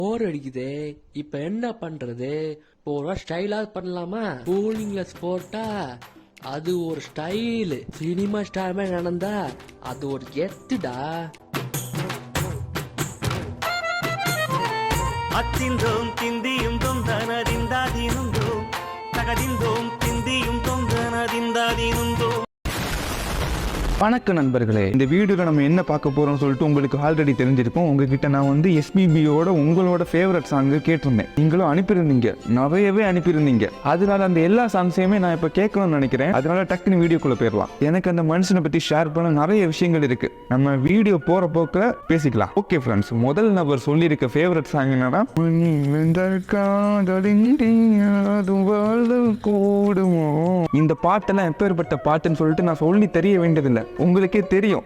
போர் அடிக்குது. இப்ப என்ன பண்றது? போற ஸ்டைலா பண்ணலாமா? கூலிங்ல போட்டா அது ஒரு ஸ்டைலு. சினிமா ஸ்டார் மாதிரி நடந்தா அது ஒரு கெத்துடா. அத்திந்தோம் திந்தியும் தொந்தனதிந்தாதீனுந்தோம் தகதிந்தோம் திந்தியும் தொந்தனதிந்தாதீனுந்தோம். வணக்கம் நண்பர்களே, இந்த வீடியோவில் நம்ம என்ன பார்க்க போறோம்னு சொல்லிட்டு உங்களுக்கு ஆல்ரெடி தெரிஞ்சிருக்கும். உங்ககிட்ட நான் வந்து எஸ்பிபியோட உங்களோட ஃபேவரட் சாங்கு கேட்டிருந்தேன். நீங்களும் அனுப்பியிருந்தீங்க, நிறையவே அனுப்பியிருந்தீங்க. அதனால அந்த எல்லா சாங்ஸையுமே நான் இப்போ கேட்கணும்னு நினைக்கிறேன். அதனால டக்குன்னு வீடியோக்குள்ள போயிடலாம். எனக்கு அந்த மனுஷனை பற்றி ஷேர் பண்ண நிறைய விஷயங்கள் இருக்கு. நம்ம வீடியோ போற போக்கில் பேசிக்கலாம். ஓகே ஃப்ரெண்ட்ஸ், முதல் நபர் சொல்லியிருக்க ஃபேவரட் சாங் என்னன்னா, இந்த பாட்டெல்லாம் எப்பேற்பட்ட பாட்டுன்னு சொல்லிட்டு நான் சொல்லி தெரிய வேண்டியதில்லை, உங்களுக்கே தெரியும்.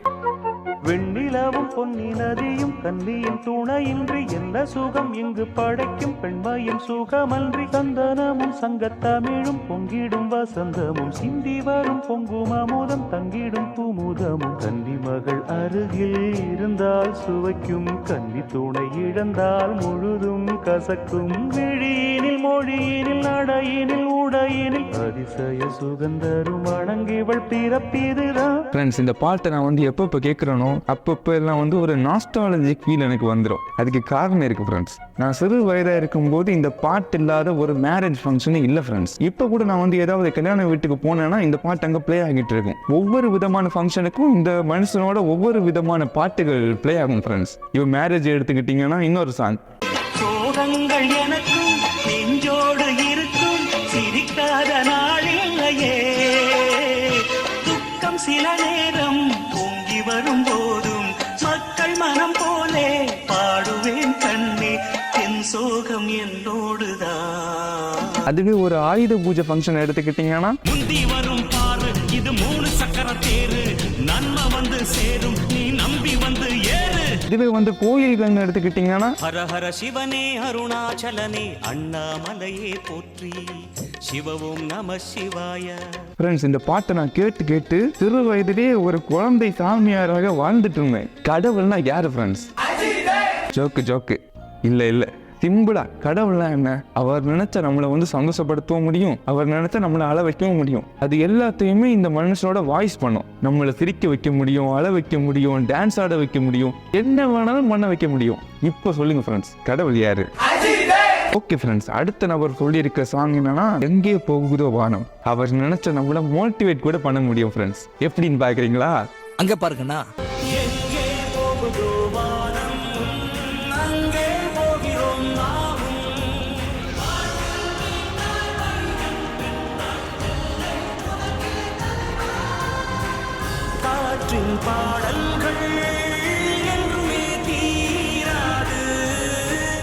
வெண்ணிலவும் பொன்னி நதியும் கன்னியின் துணையின்றி என்ன சுகம் இங்கு படைக்கும் பெண்மையின் சுகமன்றி. சந்தனமும் சங்கத்தமிழும் பொங்கிடும் வசந்தமும் சிந்தி வரும் பொங்கும் அமுதம் தங்கிடும் பூமுதமும். கன்னி மகள் அருகில் இருந்தால் சுவைக்கும், கன்னி துணை இழந்தால் முழுதும் கசக்கும். விழியினில் மொழியினில் நடையினில் உடையினில் அதிசய சுகந்தரும் வணங்கிவள் பிறப்பிதுதான். ஃப்ரெண்ட்ஸ், இந்த பாட்டை நான் வந்து எப்போ கேட்குறேனோ அப்பப்போ எல்லாம் வந்து ஒரு நாஸ்டாலஜிக் ஃபீல் எனக்கு வந்துடும். அதுக்கு காரணம் இருக்கு ஃப்ரெண்ட்ஸ். நான் சிறு வயதாக இருக்கும்போது இந்த பாட்டு இல்லாத ஒரு மேரேஜ் ஃபங்க்ஷனே இல்லை ஃப்ரெண்ட்ஸ். இப்போ கூட நான் வந்து ஏதாவது கல்யாண வீட்டுக்கு போனேன்னா இந்த பாட்டு அங்கே ப்ளே ஆகிட்டு இருக்கும். ஒவ்வொரு விதமான ஃபங்க்ஷனுக்கும் இந்த மனுஷனோட ஒவ்வொரு விதமான பாட்டுகள் ப்ளே ஆகும் ஃப்ரெண்ட்ஸ். இப்போ மேரேஜ் எடுத்துக்கிட்டிங்கன்னா இன்னொரு சாங். சோகங்கள் எனக்கும் நெஞ்சோடு இருக்கும், சிரிக்காத நாளில்லையே. துக்கம் சில நேரம் பொங்கி வரும்போதும் மக்கள் மனம் போலே பாடுவேன் கண்ணே, என் சோகம் என்னோடுதான். அதுவே ஒரு ஆயுத பூஜை ஃபங்க்ஷன் எடுத்துக்கிட்டிங்கன்னா, முந்தி வரும் பாரு இது 3 சக்கர தேரு, நன்மை வந்து சேரும் நீ நம்பி வந்து ஏறு. இதுவே வந்து கோயில்கள் எடுத்துக்கிட்டிங்கன்னா, ஹர ஹர சிவனே அருணாச்சலனே அண்ணாமலையே போற்றி, சிவவும் நம சிவாய. ஃப்ரெண்ட்ஸ், இந்த பாட்டை நான் கேட்டு சிறு வயதிலே ஒரு குழந்தை சாமியாராக வாழ்ந்துட்டு இருந்தேன். கடவுள்னா யாரு ஃப்ரெண்ட்ஸ்? ஜோக்கு இல்லை சிம்பிளா, கடவுள்னா என்ன? அவர் நினைச்சா நம்மளை வந்து சந்தோஷப்படுத்தவும் முடியும், அவர் நினைச்சா நம்மளை அழ வைக்கவும் முடியும். அது எல்லாத்தையுமே இந்த மனுஷனோட வாய்ஸ் பண்ணும். நம்மளை சிரிக்க வைக்க முடியும், அழ வைக்க முடியும், டான்ஸ் ஆட வைக்க முடியும், என்ன வேணாலும் பண்ண வைக்க முடியும். இப்போ சொல்லுங்க ஃப்ரெண்ட்ஸ், கடவுள் யாரு? ஓகே ஃப்ரெண்ட்ஸ், அடுத்த நபர் சொல்லியிருக்க சாங் என்னன்னா, எங்கே போகுதோ வானம். அவர் நினைச்ச நம்மள மோட்டிவேட் கூட பண்ண முடியும் ஃப்ரெண்ட்ஸ். எப்படின்னு பாக்குறீங்களா? அங்க பாருங்கண்ணா. எங்கே போகுதோ வானம், அங்கே போகிறோம் நாமும். காற்றின் பாடல்கள் என்றுமே தீராது,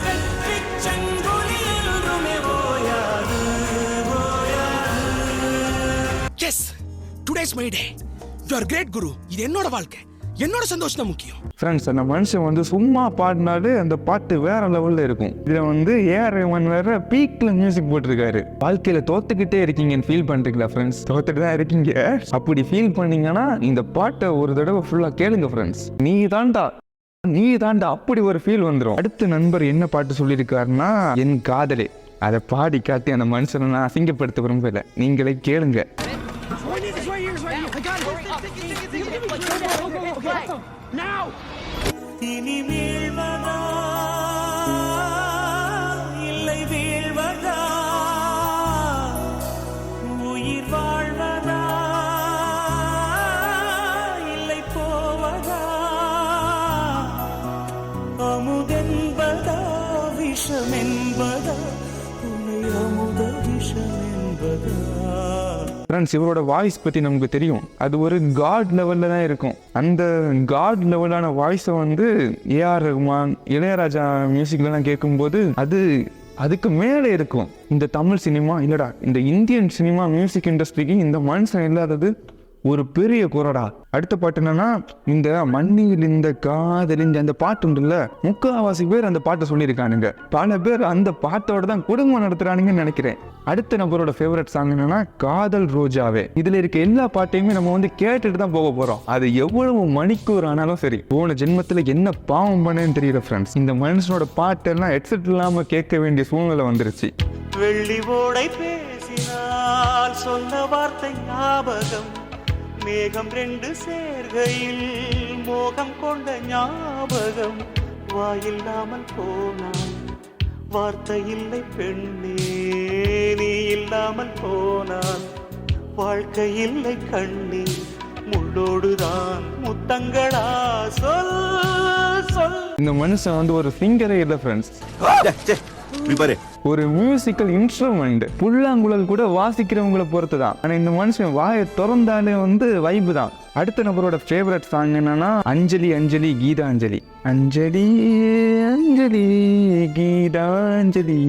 வெற்றிச் சங்கொலி என்றுமே ஓயாது. Yes, today's my day. You are great guru. இது என்னோட வாழ்க்கை, என்னோட சந்தோஷம் தான் முக்கியம். ஃப்ரெண்ட்ஸ், அந்த மனுஷன் வந்து சும்மா பாடினாலே அந்த பாட்டு வேற லெவல்ல இருக்கும். இதுல வந்து ஏஆர் ரஹ்மான் வேற பீக்ல மியூசிக் போட்டிருக்காரு. வாழ்க்கையில தோத்துக்கிட்டே இருக்கீங்கன்னு ஃபீல் பண்றீங்களா ஃப்ரெண்ட்ஸ்? தோத்துட்டு தான் இருக்கீங்க. அப்படி ஃபீல் பண்ணீங்கன்னா இந்த பாட்டை ஒரு தடவை ஃபுல்லா கேளுங்க ஃப்ரெண்ட்ஸ். நீ தாண்டா அப்படி ஒரு ஃபீல் வந்துடும். அடுத்த நண்பர் என்ன பாட்டு சொல்லியிருக்காருன்னா, என் காதலே. அதை பாடி காட்டி அந்த மனுஷனை நான் அசிங்கப்படுத்த விரும்பல, நீங்களே கேளுங்க. இனி வீழ்வதா இல்லை வீழ்வதா, உயிர் வாழ்வதா இல்லை போவதா, அமுதென்பதா விஷம் என்பதா, உன்னை அமுத விஷம் என்பதா. ஃப்ரெண்ட்ஸ், இவரோட வாய்ஸ் பற்றி நமக்கு தெரியும். அது ஒரு காட் லெவலில் தான் இருக்கும். அந்த காட் லெவலான வாய்ஸை வந்து ஏஆர் ரஹ்மான், இளையராஜா மியூசிக்லாம் கேட்கும்போது அதுக்கு மேலே இருக்கும். இந்த தமிழ் சினிமா இல்லைடா, இந்த இந்தியன் சினிமா மியூசிக் இண்டஸ்ட்ரிக்கு இந்த மனுஷன் இல்லாதது ஒரு பெரிய குரடா. அடுத்த பாட்டு என்னன்னா, இந்த மண்ணில் இந்த காதலிஞ்ச அந்த பாட்டு உண்டுல்ல, முக்காவாசி பேர் அந்த பாட்டை சொல்லியிருக்கானுங்க. பல பேர் அந்த பாட்டோட தான் குடும்பம் நடத்துறானுங்கன்னு நினைக்கிறேன். அடுத்த நபரோட ஃபேவரட் சாங் என்னன்னா காதல் ரோஜாவே. இதுல இருக்க எல்லா பாட்டையுமே நம்ம வந்து கேட்டுட்டு தான் போக போறோம். அது எவ்வளவு மணிக்கூர் ஆனாலும் சரி. போன ஜென்மத்துல என்ன பாவம் பண்ணேன்னு தெரியல ஃப்ரெண்ட்ஸ். இந்த மனுஷனோட பாட்டெல்லாம் ஹெட்செட் இல்லாம கேட்க வேண்டிய சூழ்நிலை வந்துருச்சு. வெள்ளி ஓடை பேசினால் சொன்ன வார்த்தை ஞாபகம், மேகம் 2 சேர்கையில் மோகம் கொண்ட ஞாபகம், வாயில்லாமல் போனான் வார்த்தை இல்லை பெண்ணே, நீ இல்லாமல் போனான் வாழ்க்கை இல்லை கண்ணே, முள்ளோடுதான் முத்தங்களா சொல் சொல். இந்த மனுஷன் வந்து ஒரு சிங்கரே இல்லை ஃப்ரெண்ட்ஸ், ஒரு மியூசிக்கல் இன்ஸ்ட்ருமெண்ட். புல்லாங்குழல் கூட வாசிக்கிறவங்களை பொறுத்து தான். ஆனா இந்த மனுஷன் வாயை திறந்தாலே வந்து வைப்பு தான். அடுத்த நபரோட ஃபேவரட் சாங் என்னன்னா அஞ்சலி அஞ்சலி கீதாஞ்சலி. அஞ்சலி அஞ்சலி கீதாஞ்சலி.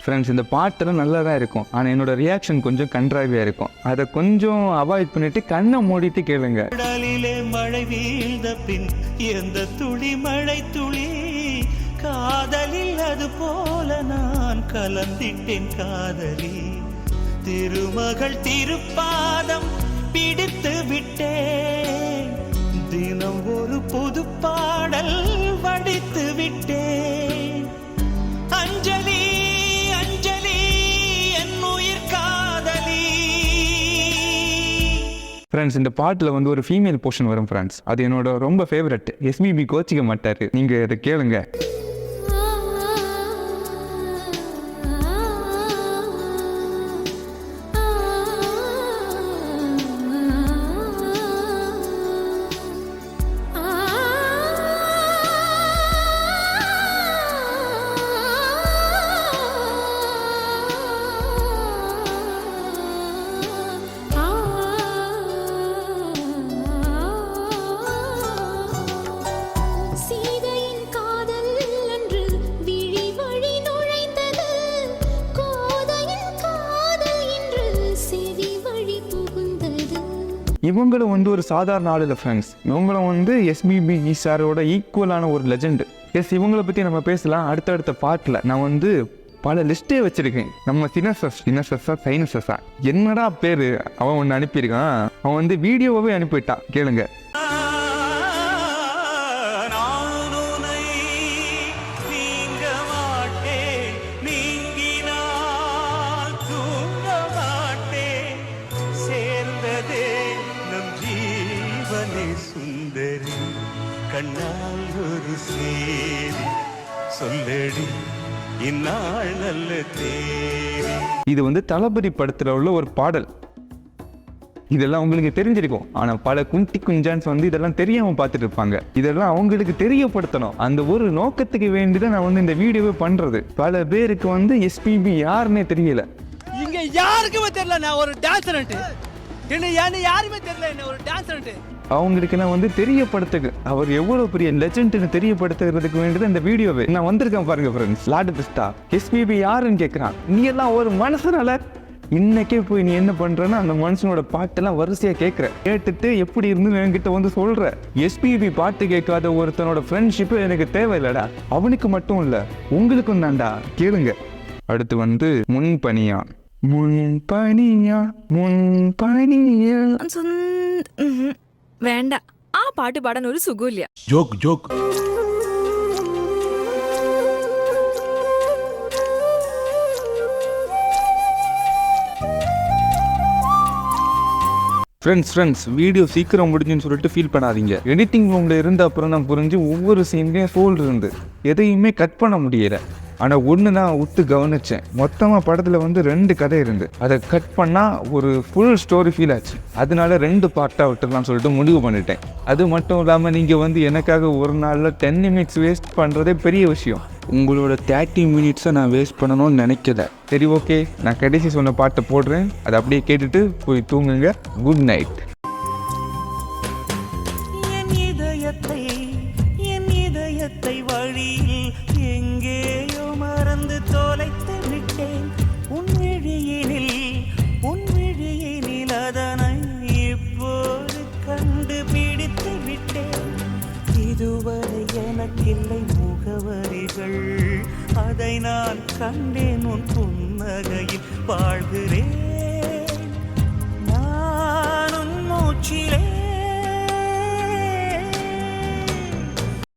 ஃப்ரெண்ட்ஸ், இந்த பாட்டெல்லாம் நல்லா தான் இருக்கும். ஆனா என்னோட ரியாக்ஷன் கொஞ்சம் கன்றாவியா இருக்கும். அதை கொஞ்சம் அவாய்ட் பண்ணிட்டு கண்ணை மூடிட்டு கேளுங்க. கடலிலே மழை வீழ்ந்த பின் எந்த துளி மழை துளி, காதலில் அது போல நான் கலந்திட்டேன் காதலி, திருமகள் திருப்பாதம் பிடித்து விட்டேன், தினம் ஒரு புது பாடல் வடித்து விட்டேன், அஞ்சலி அஞ்சலி என் உயிர் காதலி. ஃப்ரெண்ட்ஸ், இந்த பாட்டில் வந்து ஒரு ஃபீமேல் போர்ஷன் வரும் ஃப்ரெண்ட்ஸ். அது என்னோட ரொம்ப ஃபேவரட். எஸ்பிபி கோச்சிக்க மாட்டாரு, நீங்க இதை கேளுங்க. இவங்களும் வந்து ஒரு சாதாரண ஆள் இல்லை ஃப்ரெண்ட்ஸ். இவங்களும் வந்து எஸ்பிபி சாரோட ஈக்குவலான ஒரு லெஜெண்ட். எஸ், இவங்களை பற்றி நம்ம பேசலாம் அடுத்தடுத்த பார்ட்டில். நான் வந்து பல லிஸ்ட்டே வச்சுருக்கேன். நம்ம சைனஸா என்னடா பேர் அவன் ஒன்று அனுப்பியிருக்கான். அவன் வந்து வீடியோவே அனுப்பிவிட்டான், கேளுங்க. சுந்தரி கண்ணால் ஒரு சேரி சொல்லடி இந்நாள் நல்ல தேரி. இது வந்து தளபதி படத்துல உள்ள ஒரு பாடல். இதெல்லாம் உங்களுக்கு தெரிஞ்சிருக்கும். ஆனா பல குட்டி குஞ்சான்ஸ் வந்து இதெல்லாம் தெரியாம பார்த்துட்டு இருப்பாங்க. இதெல்லாம் அவங்களுக்கு தெரியப்படுத்தணும். அந்த ஒரு நோக்கத்துக்கு வேண்டிதான் நான் வந்து இந்த வீடியோவே பண்றது. பல பேருக்கு வந்து எஸ்பிபி யாருன்னே தெரியல. இங்க யாருக்குமே தெரியல நான் ஒரு டான்சர். யாருமே தெரியல என்ன ஒரு டான்சர். அவங்களுக்கு நான் வந்து தெரியப்படுத்துக்கு அவர் எவ்வளவு பெரிய லெஜெண்ட்னு தெரியப்படுத்துறதுக்கு வேண்டியது இந்த வீடியோவே நான் வந்திருக்கேன் பாருங்க ஃப்ரெண்ட்ஸ். லாடு பிஸ்டா எஸ்பிபி யாருன்னு கேட்குறான். நீ எல்லாம் ஒரு மனுஷனால இன்னைக்கே போய் நீ என்ன பண்றன்னா அந்த மனுஷனோட பாட்டெல்லாம் வரிசையா கேட்குற, கேட்டுட்டு எப்படி இருந்து என்கிட்ட வந்து சொல்ற. எஸ்பிபி பாட்டு கேட்காத ஒருத்தனோட ஃப்ரெண்ட்ஷிப் எனக்கு தேவையில்லடா. அவனுக்கு மட்டும் இல்ல உங்களுக்கும் தான்டா, கேளுங்க. அடுத்து வந்து முன்பனியா വേണ്ട, ആ പാട്ട് പാടാൻ ഒരു സുഖമില്ല. ജോക്ക് ஃப்ரெண்ட்ஸ் வீடியோ சீக்கிரம் முடிஞ்சுன்னு சொல்லிட்டு ஃபீல் பண்ணாதீங்க. எடிட்டிங் ரூமில் இருந்த அப்புறம் தான் புரிஞ்சு ஒவ்வொரு சீன்லேயும் சோல் இருந்து எதையுமே கட் பண்ண முடியல. ஆனால் ஒன்று நான் விட்டு கவனித்தேன். மொத்தமாக படத்தில் வந்து 2 கதை இருந்து அதை கட் பண்ணால் ஒரு ஃபுல் ஸ்டோரி ஃபீல் ஆச்சு. அதனால 2 பார்ட்டாக விட்டுடலாம்னு சொல்லிட்டு முடிவு பண்ணிட்டேன். அது மட்டும் இல்லாமல் நீங்கள் வந்து எனக்காக ஒரு நாளில் 10 மினிட்ஸ் வேஸ்ட் பண்ணுறதே பெரிய விஷயம். உங்களோட 30 மினிட்ஸை நான் வேஸ்ட் பண்ணணும்னு நினைக்கல. சரி, ஓகே, நான் கடைசி சொன்ன பாட்டை போடுறேன். அதை அப்படியே கேட்டுட்டு போய் தூங்குங்க. Good night. என் இதயத்தை வழியில் எங்கேயோ மறந்து தொலைத்து விட்டேன். உன் விழியினில் அதனை இப்போது கண்டுபிடித்து விட்டேன். இதுவரை எனக்கில்லை முகவரிகள், அதை நான் கண்டேன் உன் புன்னகையில் வாழ்கிறேன். நான் உன் மூச்சிலே